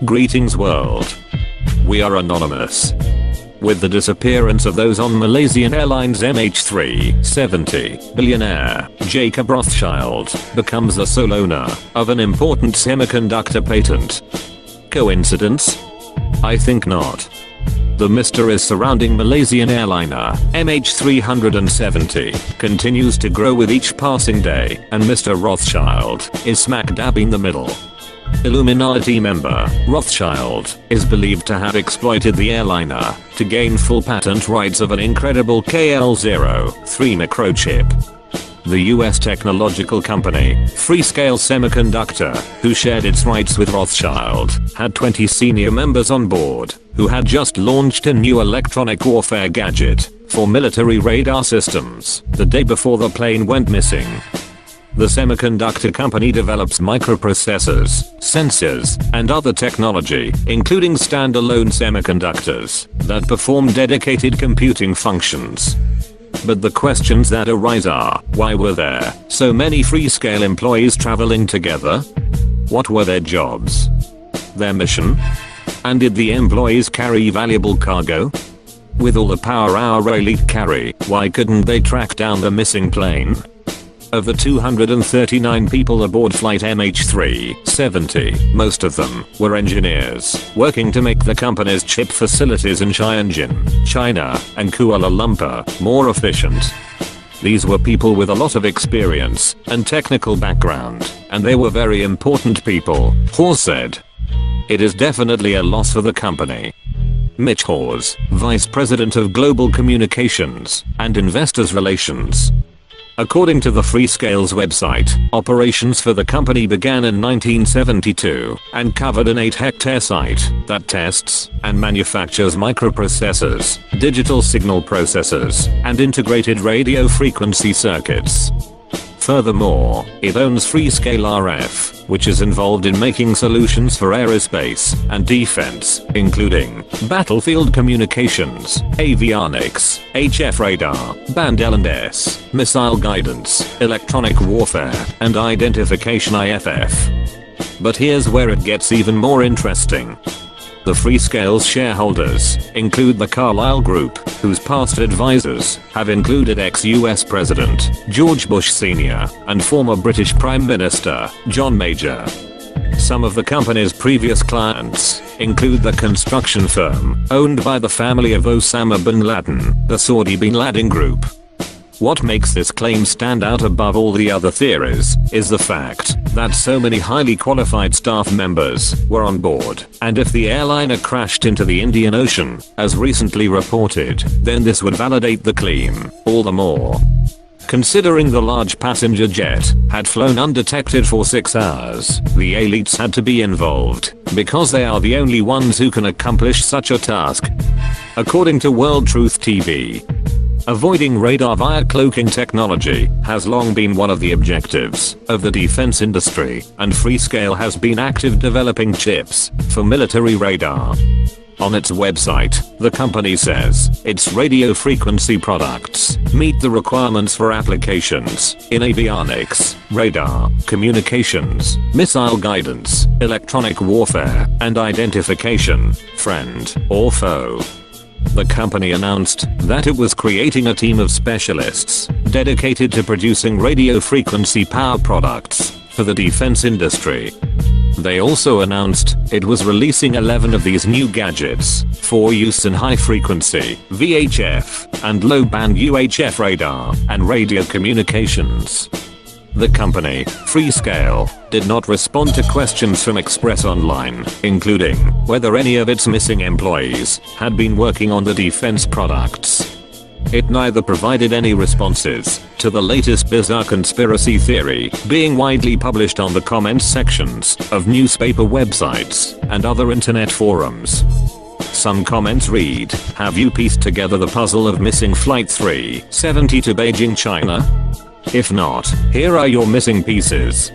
Greetings world. We are anonymous. With the disappearance of those on Malaysian Airlines MH370, billionaire Jacob Rothschild becomes the sole owner of an important semiconductor patent. Coincidence? I think not. The mysteries surrounding Malaysian Airliner MH370 continues to grow with each passing day, and Mr. Rothschild is smack dab in the middle. Illuminati member Rothschild is believed to have exploited the airliner to gain full patent rights of an incredible KL03 microchip. The US technological company, Freescale Semiconductor, who shared its rights with Rothschild, had 20 senior members on board, who had just launched a new electronic warfare gadget for military radar systems the day before the plane went missing. The semiconductor company develops microprocessors, sensors, and other technology, including standalone semiconductors, that perform dedicated computing functions. But the questions that arise are, why were there so many Freescale employees traveling together? What were their jobs? Their mission? And did the employees carry valuable cargo? With all the power our elite carry, why couldn't they track down the missing plane? Of the 239 people aboard flight MH370, most of them were engineers working to make the company's chip facilities in Tianjin, China, and Kuala Lumpur more efficient. These were people with a lot of experience and technical background, and they were very important people, Hawes said. It is definitely a loss for the company. Mitch Hawes, Vice President of Global Communications and Investors Relations. According to the Freescale's website, operations for the company began in 1972 and covered an 8-hectare site that tests and manufactures microprocessors, digital signal processors, and integrated radio frequency circuits. Furthermore, it owns Freescale RF, which is involved in making solutions for aerospace and defense, including battlefield communications, avionics, HF radar, band L&S, missile guidance, electronic warfare, and identification IFF. But here's where it gets even more interesting. The Freescale's shareholders include the Carlyle Group, whose past advisors have included ex-US President George Bush Sr. and former British Prime Minister John Major. Some of the company's previous clients include the construction firm owned by the family of Osama bin Laden, the Saudi bin Laden Group. What makes this claim stand out above all the other theories is the fact that so many highly qualified staff members were on board, and if the airliner crashed into the Indian Ocean, as recently reported, then this would validate the claim all the more. Considering the large passenger jet had flown undetected for 6 hours, the elites had to be involved, because they are the only ones who can accomplish such a task. According to World Truth TV, avoiding radar via cloaking technology has long been one of the objectives of the defense industry, and Freescale has been active developing chips for military radar. On its website, the company says its radio frequency products meet the requirements for applications in avionics, radar, communications, missile guidance, electronic warfare, and identification, friend or foe. The company announced that it was creating a team of specialists dedicated to producing radio frequency power products for the defense industry. They also announced it was releasing 11 of these new gadgets for use in high frequency, VHF, and low band UHF radar and radio communications. The company, Freescale, did not respond to questions from Express Online, including whether any of its missing employees had been working on the defense products. It neither provided any responses to the latest bizarre conspiracy theory being widely published on the comments sections of newspaper websites and other internet forums. Some comments read, "Have you pieced together the puzzle of missing Flight 370 to Beijing, China? If not, here are your missing pieces."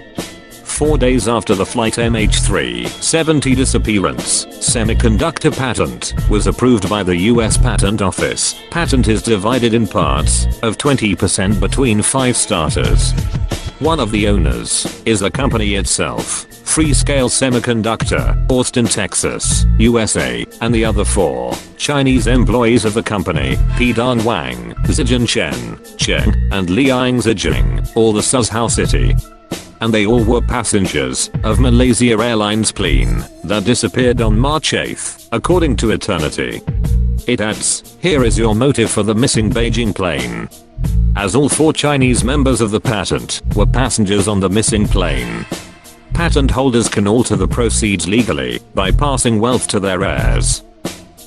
4 days after the flight MH370 disappearance, semiconductor patent was approved by the US Patent Office. Patent is divided in parts of 20% between 5 starters. One of the owners is the company itself, Freescale Semiconductor, Austin, Texas, USA, and the other 4 Chinese employees of the company, Pidan Wang, Zijin Cheng, and Liang Zijing, all the Suzhou City. And they all were passengers of Malaysia Airlines plane that disappeared on March 8th, according to Eternity. It adds, here is your motive for the missing Beijing plane. As all 4 Chinese members of the patent were passengers on the missing plane. Patent holders can alter the proceeds legally by passing wealth to their heirs.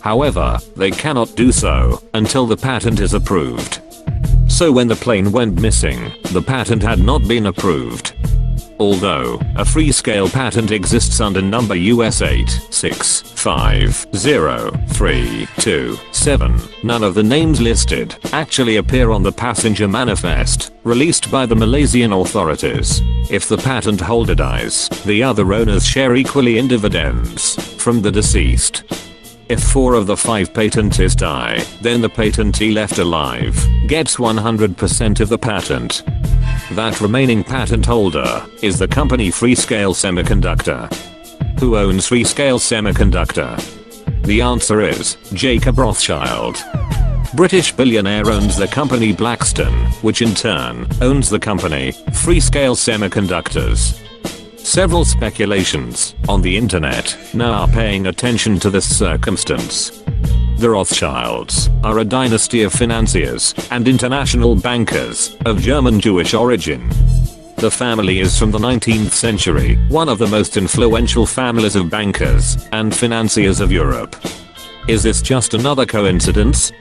However, they cannot do so until the patent is approved. So when the plane went missing, the patent had not been approved. Although a Freescale patent exists under number US 8650327, none of the names listed actually appear on the passenger manifest released by the Malaysian authorities. If the patent holder dies, the other owners share equally in dividends from the deceased. If 4 of the 5 patentees die, then the patentee left alive gets 100% of the patent. That remaining patent holder is the company Freescale Semiconductor. Who owns Freescale Semiconductor? The answer is Jacob Rothschild. British billionaire owns the company Blackstone, which in turn owns the company Freescale Semiconductors. Several speculations on the internet now are paying attention to this circumstance. The Rothschilds are a dynasty of financiers and international bankers of German Jewish origin. The family is from the 19th century, one of the most influential families of bankers and financiers of Europe. Is this just another coincidence?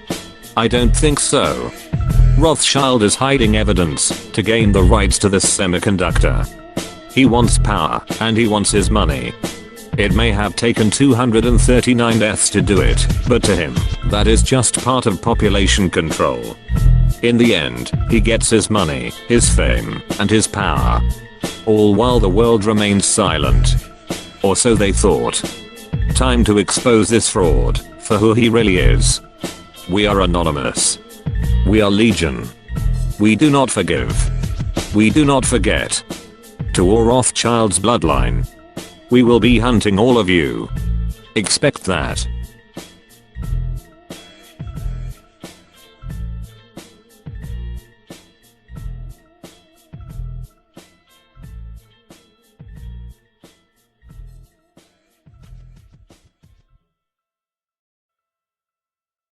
I don't think so. Rothschild is hiding evidence to gain the rights to this semiconductor. He wants power, and he wants his money. It may have taken 239 deaths to do it, but to him, that is just part of population control. In the end, he gets his money, his fame, and his power. All while the world remains silent. Or so they thought. Time to expose this fraud for who he really is. We are anonymous. We are legion. We do not forgive. We do not forget. To all Rothschild's bloodline. We will be hunting all of you. Expect that.